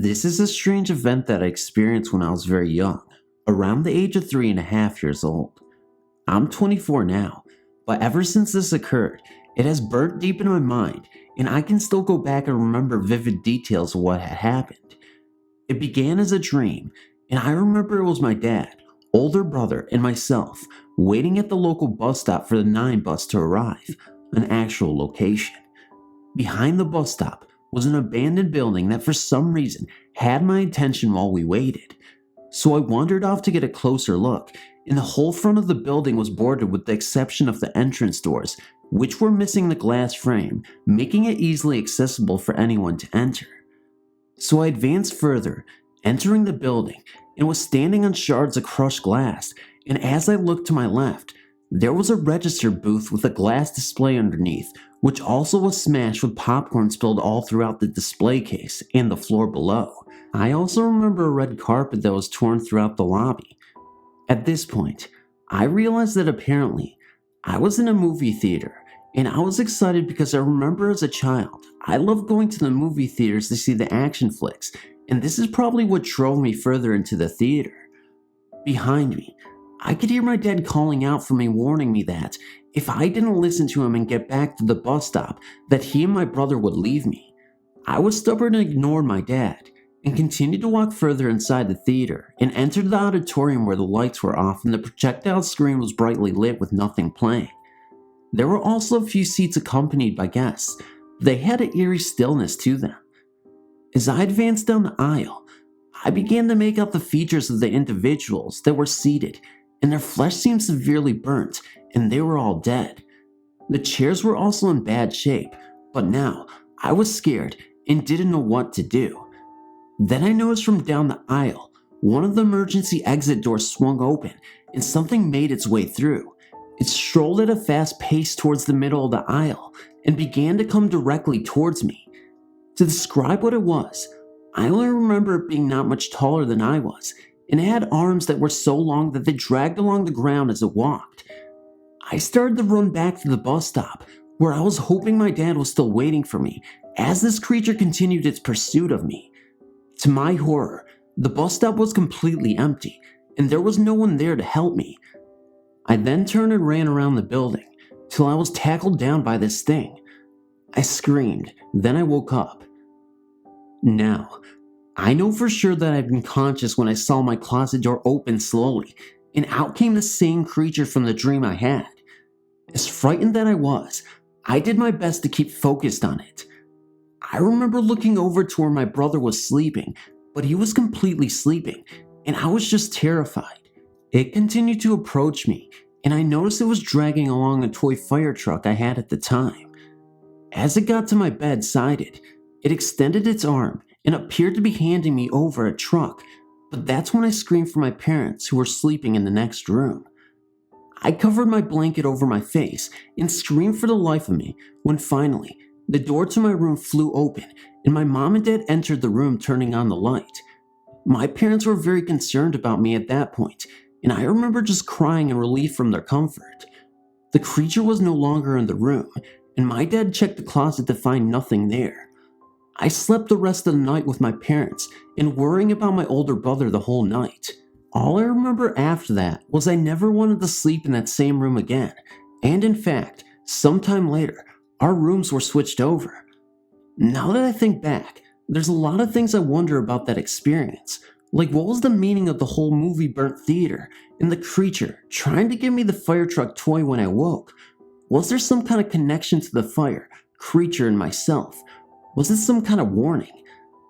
This is a strange event that I experienced when I was very young, around the age of 3.5 years old. I'm 24 now, but ever since this occurred, it has burnt deep in my mind, and I can still go back and remember vivid details of what had happened. It began as a dream, and I remember it was my dad, older brother, and myself waiting at the local bus stop for the 9 bus to arrive, an actual location. Behind the bus stop was an abandoned building that for some reason had my attention while we waited. So I wandered off to get a closer look, and the whole front of the building was boarded with the exception of the entrance doors, which were missing the glass frame, making it easily accessible for anyone to enter. So I advanced further, entering the building, and was standing on shards of crushed glass, and as I looked to my left, there was a register booth with a glass display underneath, which also was smashed with popcorn spilled all throughout the display case and the floor below. I also remember a red carpet that was torn throughout the lobby. At this point, I realized that apparently I was in a movie theater, and I was excited because I remember as a child, I loved going to the movie theaters to see the action flicks, and this is probably what drove me further into the theater. Behind me, I could hear my dad calling out for me, warning me that if I didn't listen to him and get back to the bus stop, that he and my brother would leave me. I was stubborn and ignored my dad, and continued to walk further inside the theater, and entered the auditorium where the lights were off and the projectile screen was brightly lit with nothing playing. There were also a few seats accompanied by guests, but they had an eerie stillness to them. As I advanced down the aisle, I began to make out the features of the individuals that were seated, and their flesh seemed severely burnt, and they were all dead. The chairs were also in bad shape, but now I was scared and didn't know what to do. Then I noticed from down the aisle, one of the emergency exit doors swung open, and something made its way through. It strolled at a fast pace towards the middle of the aisle, and began to come directly towards me. To describe what it was, I only remember it being not much taller than I was, and it had arms that were so long that they dragged along the ground as it walked. I started to run back to the bus stop, where I was hoping my dad was still waiting for me, as this creature continued its pursuit of me. To my horror, the bus stop was completely empty, and there was no one there to help me. I then turned and ran around the building, till I was tackled down by this thing. I screamed, then I woke up. Now, I know for sure that I'd been conscious when I saw my closet door open slowly, and out came the same creature from the dream I had. As frightened that I was, I did my best to keep focused on it. I remember looking over to where my brother was sleeping, but he was completely sleeping, and I was just terrified. It continued to approach me, and I noticed it was dragging along a toy fire truck I had at the time. As it got to my bedside it extended its arm and appeared to be handing me over a truck, but that's when I screamed for my parents who were sleeping in the next room. I covered my blanket over my face and screamed for the life of me when finally the door to my room flew open and my mom and dad entered the room, turning on the light. My parents were very concerned about me at that point, and I remember just crying in relief from their comfort. The creature was no longer in the room, and my dad checked the closet to find nothing there. I slept the rest of the night with my parents and worrying about my older brother the whole night. All I remember after that was I never wanted to sleep in that same room again, and in fact, sometime later, our rooms were switched over. Now that I think back, there's a lot of things I wonder about that experience, like what was the meaning of the whole movie burnt theater, and the creature trying to give me the fire truck toy when I woke. Was there some kind of connection to the fire, creature, and myself? Was this some kind of warning?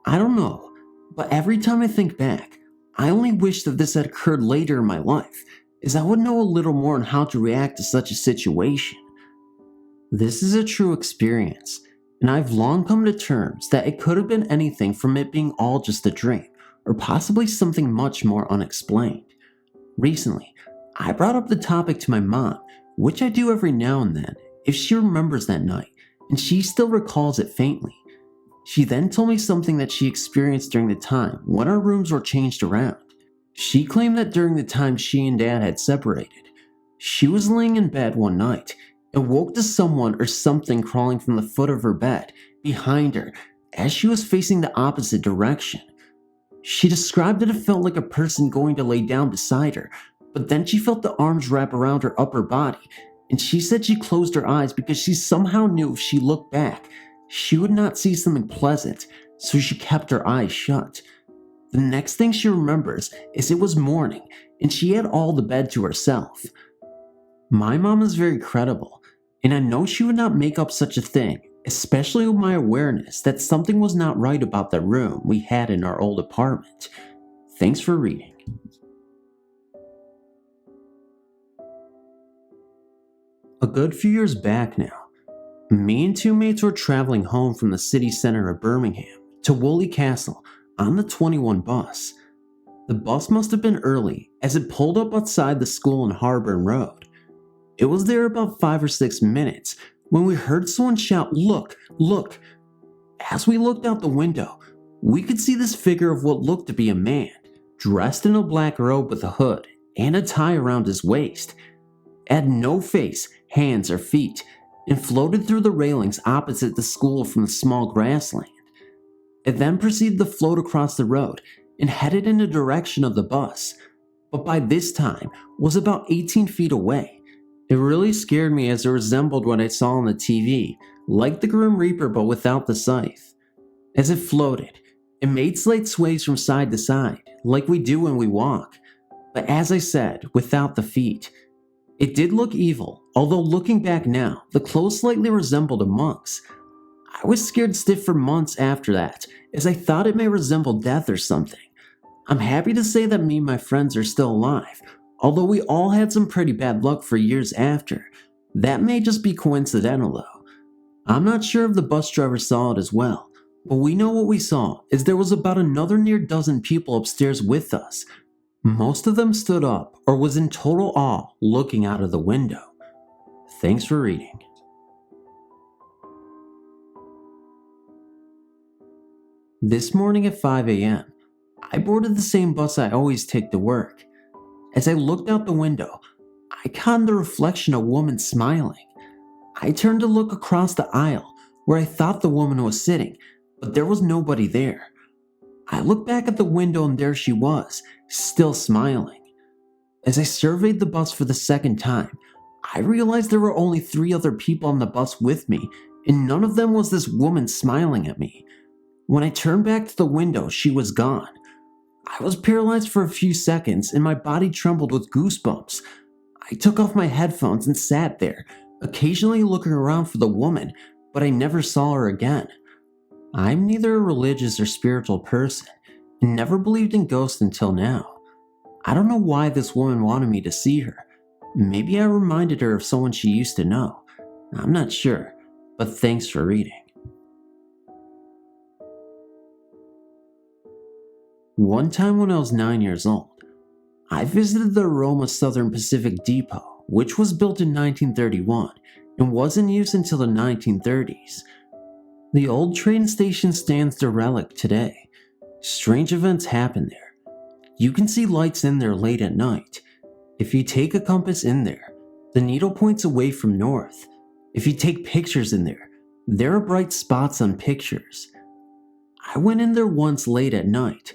I don't know, but every time I think back, I only wish that this had occurred later in my life, as I would know a little more on how to react to such a situation. This is a true experience, and I've long come to terms that it could have been anything from it being all just a dream, or possibly something much more unexplained. Recently, I brought up the topic to my mom, which I do every now and then, if she remembers that night, and she still recalls it faintly. She then told me something that she experienced during the time when our rooms were changed around. She claimed that during the time she and Dad had separated, she was laying in bed one night and woke to someone or something crawling from the foot of her bed behind her as she was facing the opposite direction. She described that it felt like a person going to lay down beside her, but then she felt the arms wrap around her upper body, and she said she closed her eyes because she somehow knew if she looked back, she would not see something pleasant, so she kept her eyes shut. The next thing she remembers is it was morning, and she had all the bed to herself. My mom is very credible, and I know she would not make up such a thing, especially with my awareness that something was not right about the room we had in our old apartment. Thanks for reading. A good few years back now, me and two mates were traveling home from the city center of Birmingham to Woolly Castle on the 21 bus. The bus must have been early as it pulled up outside the school on Harborne Road. It was there about 5 or 6 minutes when we heard someone shout, "Look, look!" As we looked out the window, we could see this figure of what looked to be a man, dressed in a black robe with a hood and a tie around his waist. It had no face, hands, or feet, and floated through the railings opposite the school from the small grassland. It then proceeded to float across the road and headed in the direction of the bus, but by this time was about 18 feet away. It really scared me as it resembled what I saw on the TV, like the Grim Reaper but without the scythe. As it floated, it made slight sways from side to side, like we do when we walk, but as I said, without the feet. It did look evil, although looking back now, the clothes slightly resembled a monk's. I was scared stiff for months after that, as I thought it may resemble death or something. I'm happy to say that me and my friends are still alive, although we all had some pretty bad luck for years after. That may just be coincidental though. I'm not sure if the bus driver saw it as well, but we know what we saw is there was about another near dozen people upstairs with us. Most of them stood up or was in total awe looking out of the window. Thanks for reading. This morning at 5 a.m., I boarded the same bus I always take to work. As I looked out the window, I caught the reflection of a woman smiling. I turned to look across the aisle where I thought the woman was sitting, but there was nobody there. I looked back at the window and there she was, still smiling. As I surveyed the bus for the second time, I realized there were only 3 other people on the bus with me, and none of them was this woman smiling at me. When I turned back to the window, she was gone. I was paralyzed for a few seconds and my body trembled with goosebumps. I took off my headphones and sat there, occasionally looking around for the woman, but I never saw her again. I'm neither a religious or spiritual person, and never believed in ghosts until now. I don't know why this woman wanted me to see her. Maybe I reminded her of someone she used to know. I'm not sure, but thanks for reading. One time when I was 9 years old, I visited the Aroma Southern Pacific Depot, which was built in 1931 and was in use until the 1930s. The old train station stands derelict today. Strange events happen there. You can see lights in there late at night. If you take a compass in there, the needle points away from north. If you take pictures in there are bright spots on pictures. I went in there once late at night.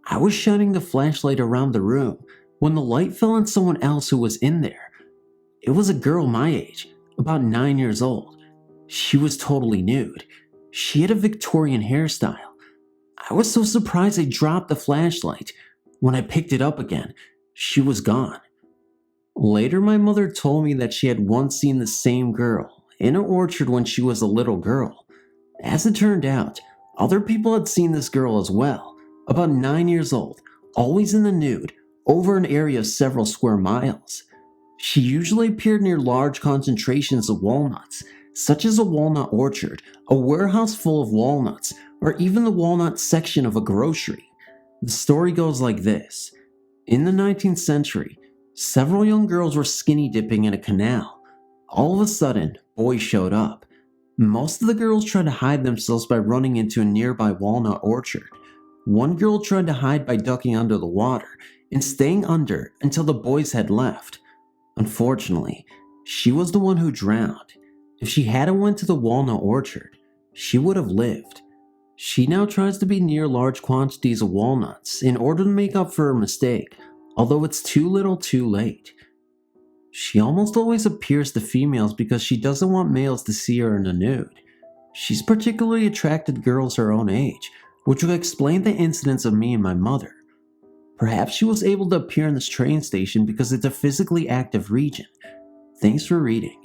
I was shining the flashlight around the room when the light fell on someone else who was in there. It was a girl my age, about 9 years old. She was totally nude. She had a Victorian hairstyle. I was so surprised I dropped the flashlight. When I picked it up again, she was gone. Later, my mother told me that she had once seen the same girl in an orchard when she was a little girl. As it turned out, other people had seen this girl as well. About 9 years old, always in the nude, over an area of several square miles. She usually appeared near large concentrations of walnuts, such as a walnut orchard, a warehouse full of walnuts, or even the walnut section of a grocery. The story goes like this. In the 19th century, several young girls were skinny dipping in a canal. All of a sudden, boys showed up. Most of the girls tried to hide themselves by running into a nearby walnut orchard. One girl tried to hide by ducking under the water and staying under until the boys had left. Unfortunately, she was the one who drowned. If she hadn't went to the walnut orchard, she would have lived. She now tries to be near large quantities of walnuts in order to make up for her mistake, although it's too little too late. She almost always appears to females because she doesn't want males to see her in the nude. She's particularly attracted to girls her own age, which would explain the incidents of me and my mother. Perhaps she was able to appear in this train station because it's a physically active region. Thanks for reading.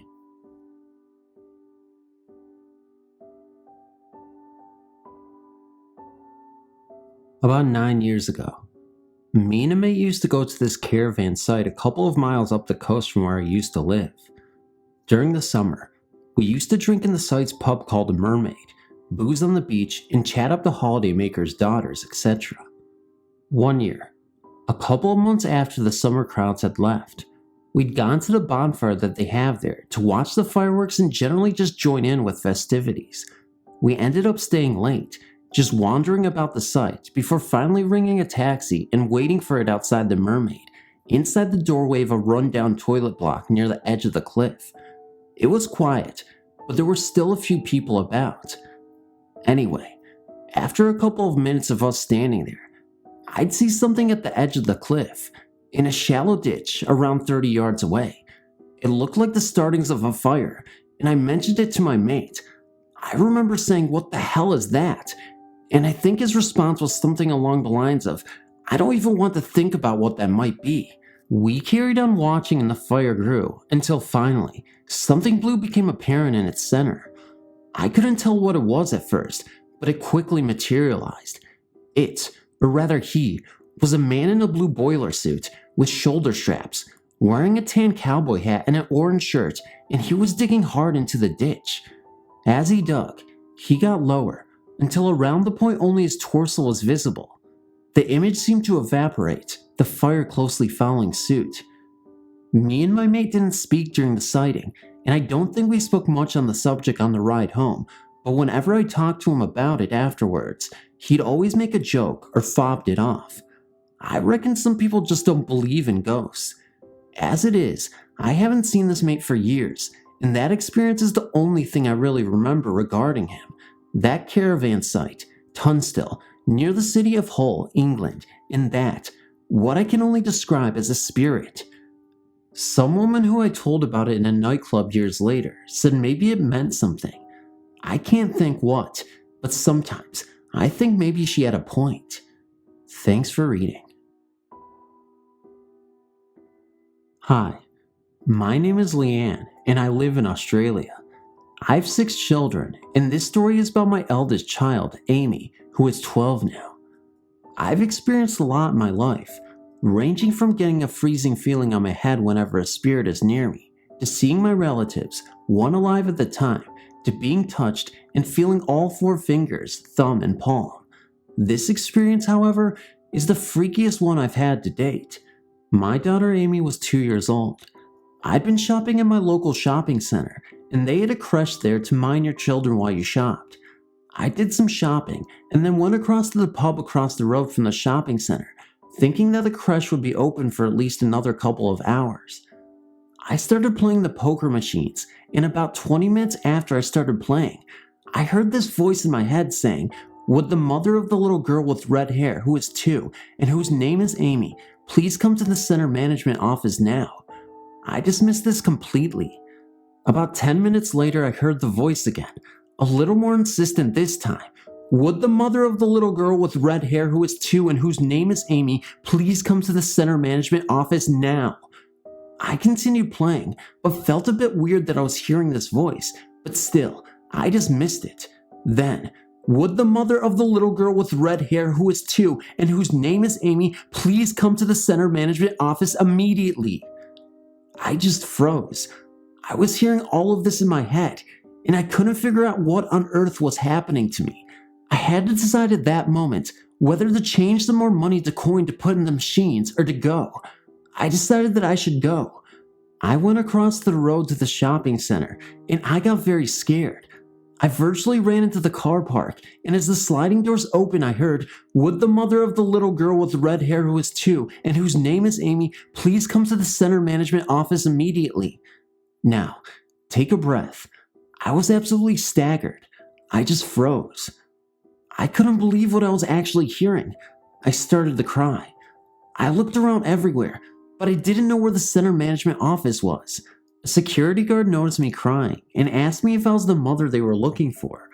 About 9 years ago, me and a mate used to go to this caravan site a couple of miles up the coast from where I used to live. During the summer, we used to drink in the site's pub called the Mermaid, booze on the beach, and chat up the holidaymakers' daughters, etc. One year, a couple of months after the summer crowds had left, we'd gone to the bonfire that they have there to watch the fireworks and generally just join in with festivities. We ended up staying late, just wandering about the site before finally ringing a taxi and waiting for it outside the Mermaid, inside the doorway of a rundown toilet block near the edge of the cliff. It was quiet, but there were still a few people about. Anyway, after a couple of minutes of us standing there, I'd see something at the edge of the cliff, in a shallow ditch around 30 yards away. It looked like the startings of a fire, and I mentioned it to my mate. I remember saying, "What the hell is that?" And I think his response was something along the lines of, "I don't even want to think about what that might be." We carried on watching and the fire grew, until finally, something blue became apparent in its center. I couldn't tell what it was at first, but it quickly materialized. It, or rather he, was a man in a blue boiler suit with shoulder straps, wearing a tan cowboy hat and an orange shirt, and he was digging hard into the ditch. As he dug, he got lower, until around the point only his torso was visible. The image seemed to evaporate, the fire closely following suit. Me and my mate didn't speak during the sighting, and I don't think we spoke much on the subject on the ride home, but whenever I talked to him about it afterwards, he'd always make a joke or fobbed it off. I reckon some people just don't believe in ghosts. As it is, I haven't seen this mate for years, and that experience is the only thing I really remember regarding him. That caravan site, Tunstall, near the city of Hull, England, and that, what I can only describe as a spirit. Some woman who I told about it in a nightclub years later said maybe it meant something. I can't think what, but sometimes I think maybe she had a point. Thanks for reading. Hi, my name is Leanne, and I live in Australia. I have 6 children, and this story is about my eldest child, Amy, who is 12 now. I've experienced a lot in my life, ranging from getting a freezing feeling on my head whenever a spirit is near me, to seeing my relatives, one alive at the time, to being touched and feeling all 4 fingers, thumb, and palm. This experience, however, is the freakiest one I've had to date. My daughter Amy was 2 years old. I'd been shopping in my local shopping center, and they had a creche there to mind your children while you shopped. I did some shopping, and then went across to the pub across the road from the shopping center, thinking that the creche would be open for at least another couple of hours. I started playing the poker machines, and about 20 minutes after I started playing, I heard this voice in my head saying, "Would the mother of the little girl with red hair who is 2 and whose name is Amy please come to the center management office now?" I dismissed this completely. About 10 minutes later, I heard the voice again, a little more insistent this time. "Would the mother of the little girl with red hair who is 2 and whose name is Amy please come to the center management office now?" I continued playing, but felt a bit weird that I was hearing this voice, but still, I dismissed it. Then, "Would the mother of the little girl with red hair who is 2 and whose name is Amy please come to the center management office immediately?" I just froze. I was hearing all of this in my head, and I couldn't figure out what on earth was happening to me. I had to decide at that moment whether to change some more money to coin to put in the machines or to go. I decided that I should go. I went across the road to the shopping center, and I got very scared. I virtually ran into the car park, and as the sliding doors opened, I heard, "Would the mother of the little girl with red hair who is 2 and whose name is Amy please come to the center management office immediately?" Now, take a breath. I was absolutely staggered. I just froze. I couldn't believe what I was actually hearing. I started to cry. I looked around everywhere, but I didn't know where the center management office was. A security guard noticed me crying and asked me if I was the mother they were looking for.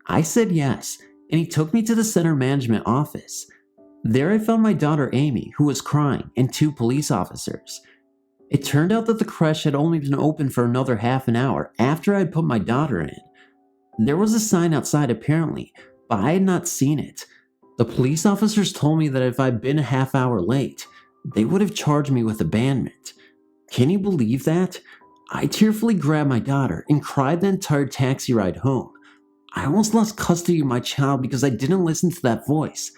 I said yes, and he took me to the center management office. There I found my daughter Amy, who was crying, and 2 police officers. It turned out that the creche had only been open for another half an hour after I had put my daughter in. There was a sign outside apparently, but I had not seen it. The police officers told me that if I'd been a half hour late, they would have charged me with abandonment. Can you believe that? I tearfully grabbed my daughter and cried the entire taxi ride home. I almost lost custody of my child because I didn't listen to that voice.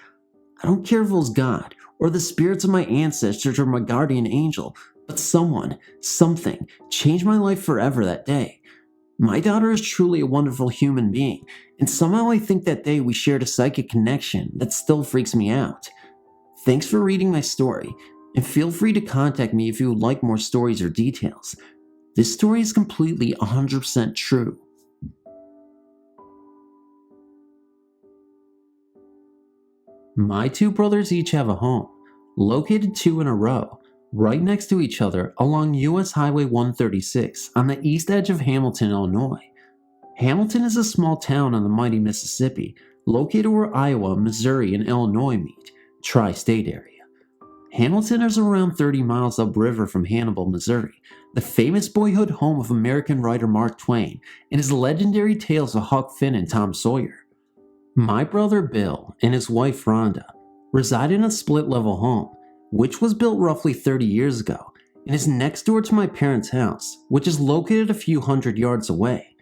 I don't care if it was God, or the spirits of my ancestors, or my guardian angel, but someone, something, changed my life forever that day. My daughter is truly a wonderful human being, and somehow I think that day we shared a psychic connection that still freaks me out. Thanks for reading my story, and feel free to contact me if you would like more stories or details. This story is completely 100% true. My 2 brothers each have a home, located 2 in a row, right next to each other along US Highway 136 on the east edge of Hamilton, Illinois. Hamilton is a small town on the mighty Mississippi, located where Iowa, Missouri, and Illinois meet, tri-state area. Hamilton is around 30 miles upriver from Hannibal, Missouri, the famous boyhood home of American writer Mark Twain and his legendary tales of Huck Finn and Tom Sawyer. My brother Bill and his wife Rhonda reside in a split-level home, which was built roughly 30 years ago and is next door to my parents' house, which is located a few hundred yards away.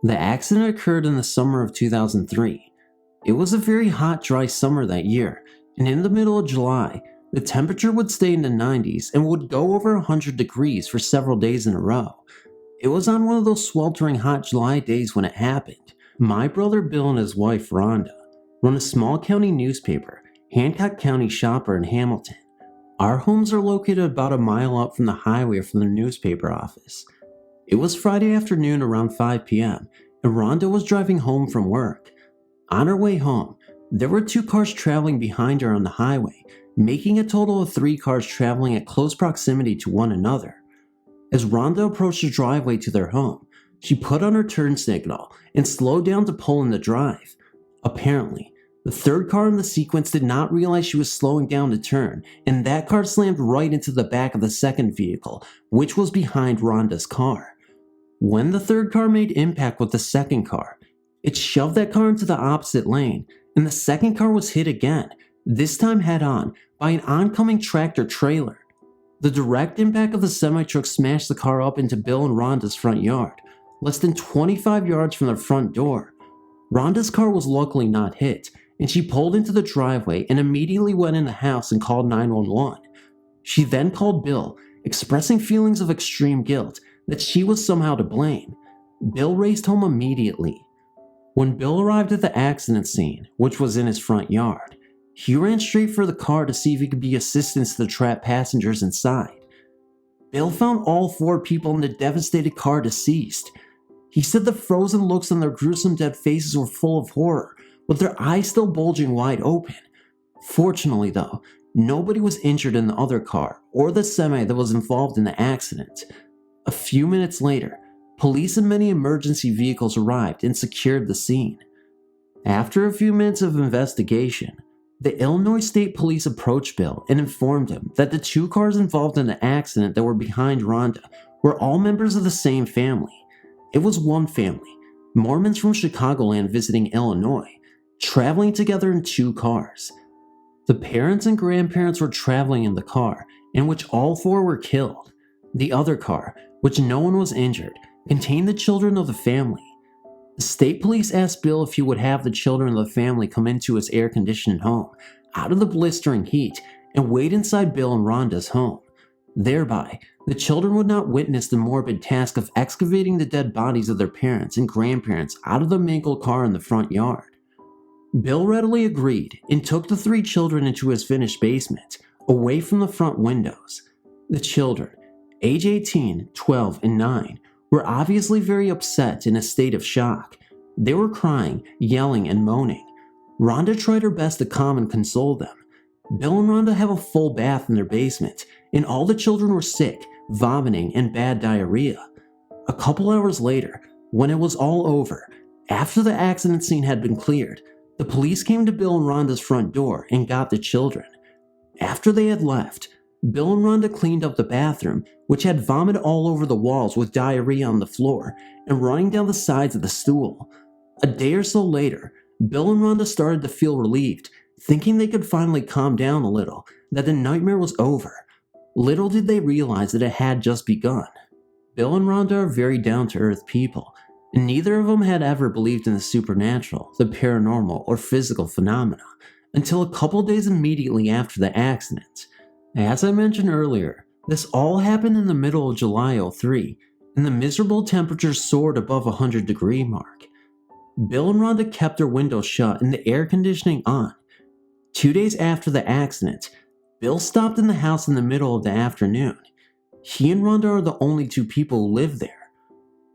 The accident occurred in the summer of 2003. It was a very hot, dry summer that year, and in the middle of July, the temperature would stay in the 90s and would go over 100 degrees for several days in a row. It was on one of those sweltering hot July days when it happened. My brother Bill and his wife Rhonda run a small county newspaper, Hancock County Shopper in Hamilton. Our homes are located about a mile up from the highway from the newspaper office. It was Friday afternoon around 5 p.m., and Rhonda was driving home from work. On her way home, there were 2 cars traveling behind her on the highway, making a total of 3 cars traveling at close proximity to one another. As Rhonda approached the driveway to their home, she put on her turn signal and slowed down to pull in the drive. Apparently, the 3rd car in the sequence did not realize she was slowing down to turn, and that car slammed right into the back of the 2nd vehicle, which was behind Rhonda's car. When the 3rd car made impact with the 2nd car, it shoved that car into the opposite lane, and the 2nd car was hit again, this time head-on, by an oncoming tractor trailer. The direct impact of the semi-truck smashed the car up into Bill and Rhonda's front yard, less than 25 yards from their front door. Rhonda's car was luckily not hit, and she pulled into the driveway and immediately went in the house and called 911. She then called Bill, expressing feelings of extreme guilt that she was somehow to blame. Bill raced home immediately. When Bill arrived at the accident scene, which was in his front yard, he ran straight for the car to see if he could be assistance to the trapped passengers inside. Bill found all 4 people in the devastated car deceased. He said the frozen looks on their gruesome dead faces were full of horror, with their eyes still bulging wide open. Fortunately though, nobody was injured in the other car or the semi that was involved in the accident. A few minutes later, police and many emergency vehicles arrived and secured the scene. After a few minutes of investigation, the Illinois State Police approached Bill and informed him that the 2 cars involved in the accident that were behind Rhonda were all members of the same family. It was one family, Mormons from Chicagoland visiting Illinois, traveling together in 2 cars. The parents and grandparents were traveling in the car, in which all 4 were killed. The other car, which no one was injured, contained the children of the family. The state police asked Bill if he would have the children of the family come into his air-conditioned home, out of the blistering heat, and wait inside Bill and Rhonda's home. Thereby, the children would not witness the morbid task of excavating the dead bodies of their parents and grandparents out of the mangled car in the front yard. Bill readily agreed and took the 3 children into his finished basement, away from the front windows. The children, age 18, 12, and 9, were obviously very upset in a state of shock. They were crying, yelling, and moaning. Rhonda tried her best to calm and console them. Bill and Rhonda have a full bath in their basement, and all the children were sick, vomiting, and bad diarrhea. A couple hours later, when it was all over, after the accident scene had been cleared, the police came to Bill and Rhonda's front door and got the children. After they had left, Bill and Rhonda cleaned up the bathroom, which had vomit all over the walls with diarrhea on the floor and running down the sides of the stool. A day or so later, Bill and Rhonda started to feel relieved, thinking they could finally calm down a little, that the nightmare was over. Little did they realize that it had just begun. Bill and Rhonda are very down-to-earth people, and neither of them had ever believed in the supernatural, the paranormal, or physical phenomena, until a couple days immediately after the accident. As I mentioned earlier, this all happened in the middle of July '03, and the miserable temperatures soared above 100-degree mark. Bill and Rhonda kept their windows shut and the air conditioning on. 2 days after the accident, Bill stopped in the house in the middle of the afternoon. He and Rhonda are the only two people who live there.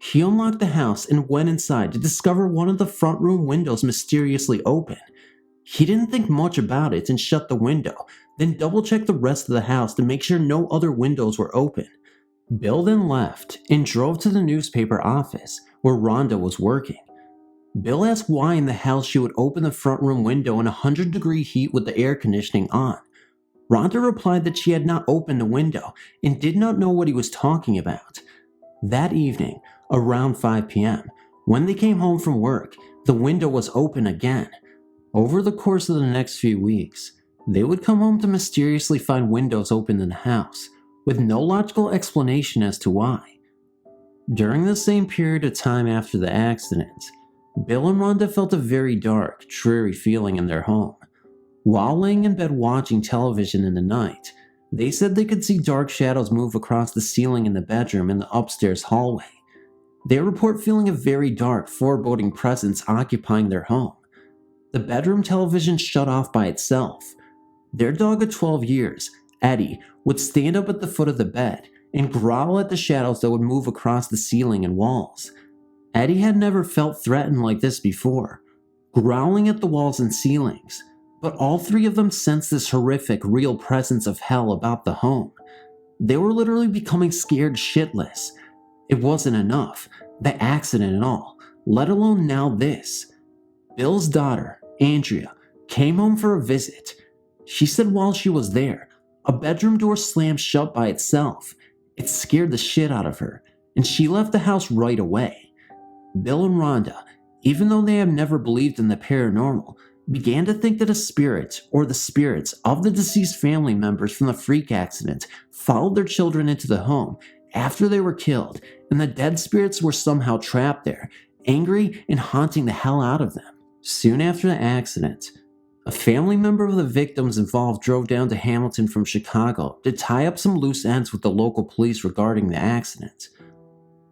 He unlocked the house and went inside to discover one of the front room windows mysteriously open. He didn't think much about it and shut the window, then double-checked the rest of the house to make sure no other windows were open. Bill then left and drove to the newspaper office where Rhonda was working. Bill asked why in the hell she would open the front room window in 100-degree heat with the air conditioning on. Rhonda replied that she had not opened the window and did not know what he was talking about. That evening, around 5 p.m., when they came home from work, the window was open again. Over the course of the next few weeks, they would come home to mysteriously find windows open in the house, with no logical explanation as to why. During the same period of time after the accident, Bill and Rhonda felt a very dark, dreary feeling in their home. While laying in bed watching television in the night, they said they could see dark shadows move across the ceiling in the bedroom and the upstairs hallway. They report feeling a very dark, foreboding presence occupying their home. The bedroom television shut off by itself. Their dog of 12 years, Eddie, would stand up at the foot of the bed and growl at the shadows that would move across the ceiling and walls. Eddie had never felt threatened like this before, growling at the walls and ceilings, but all three of them sensed this horrific, real presence of hell about the home. They were literally becoming scared shitless. It wasn't enough, the accident and all, let alone now this. Bill's daughter, Andrea, came home for a visit. She said while she was there, a bedroom door slammed shut by itself. It scared the shit out of her, and she left the house right away. Bill and Rhonda, even though they have never believed in the paranormal, began to think that a spirit, or the spirits of the deceased family members from the freak accident, followed their children into the home after they were killed, and the dead spirits were somehow trapped there, angry and haunting the hell out of them. Soon after the accident, a family member of the victims involved drove down to Hamilton from Chicago to tie up some loose ends with the local police regarding the accident.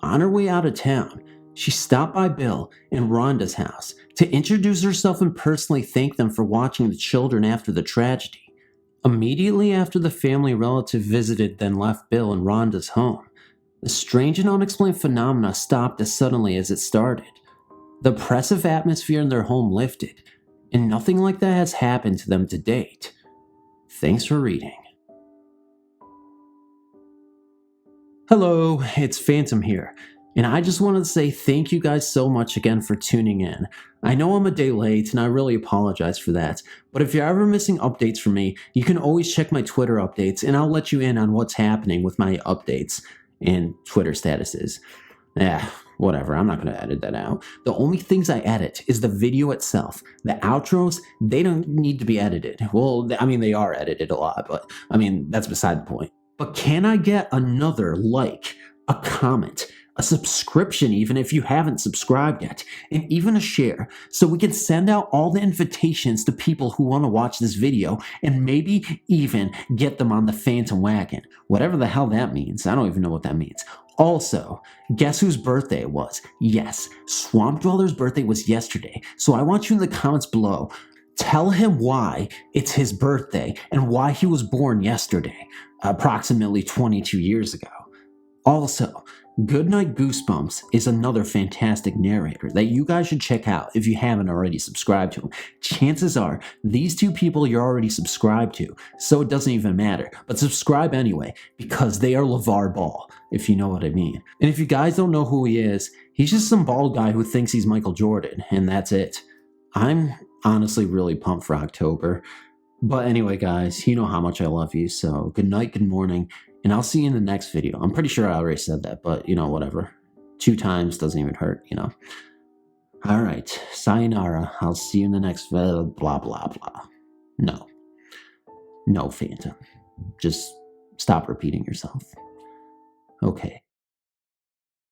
On her way out of town, she stopped by Bill and Rhonda's house to introduce herself and personally thank them for watching the children after the tragedy. Immediately after the family relative visited then left Bill and Rhonda's home, the strange and unexplained phenomena stopped as suddenly as it started. The oppressive atmosphere in their home lifted, and nothing like that has happened to them to date. Thanks for reading. Hello, it's Phantom here. And I just wanted to say thank you guys so much again for tuning in. I know I'm a day late and I really apologize for that, but if you're ever missing updates from me, you can always check my Twitter updates and I'll let you in on what's happening with my updates and Twitter statuses. Whatever, I'm not going to edit that out. The only things I edit is the video itself. The outros, they don't need to be edited. Well, I mean, they are edited a lot, but I mean, that's beside the point. But can I get another like, a comment, a subscription even if you haven't subscribed yet, and even a share so we can send out all the invitations to people who want to watch this video and maybe even get them on the Phantom Wagon. Whatever the hell that means. I don't even know what that means. Also, guess whose birthday it was? Yes, Swamp Dweller's birthday was yesterday, so I want you in the comments below. Tell him why it's his birthday and why he was born yesterday, approximately 22 years ago. Also, Goodnight Goosebumps is another fantastic narrator that you guys should check out if you haven't already subscribed to him. Chances are, these two people you're already subscribed to, so it doesn't even matter. But subscribe anyway, because they are LeVar Ball, if you know what I mean. And if you guys don't know who he is, he's just some bald guy who thinks he's Michael Jordan, and that's it. I'm honestly really pumped for October. But anyway, guys, you know how much I love you, so good night, good morning, and I'll see you in the next video. I'm pretty sure I already said that, but, you know, whatever. 2 times doesn't even hurt, you know. Alright, sayonara. I'll see you in the next video, blah, blah, blah. No. No, Phantom. Just stop repeating yourself. Okay.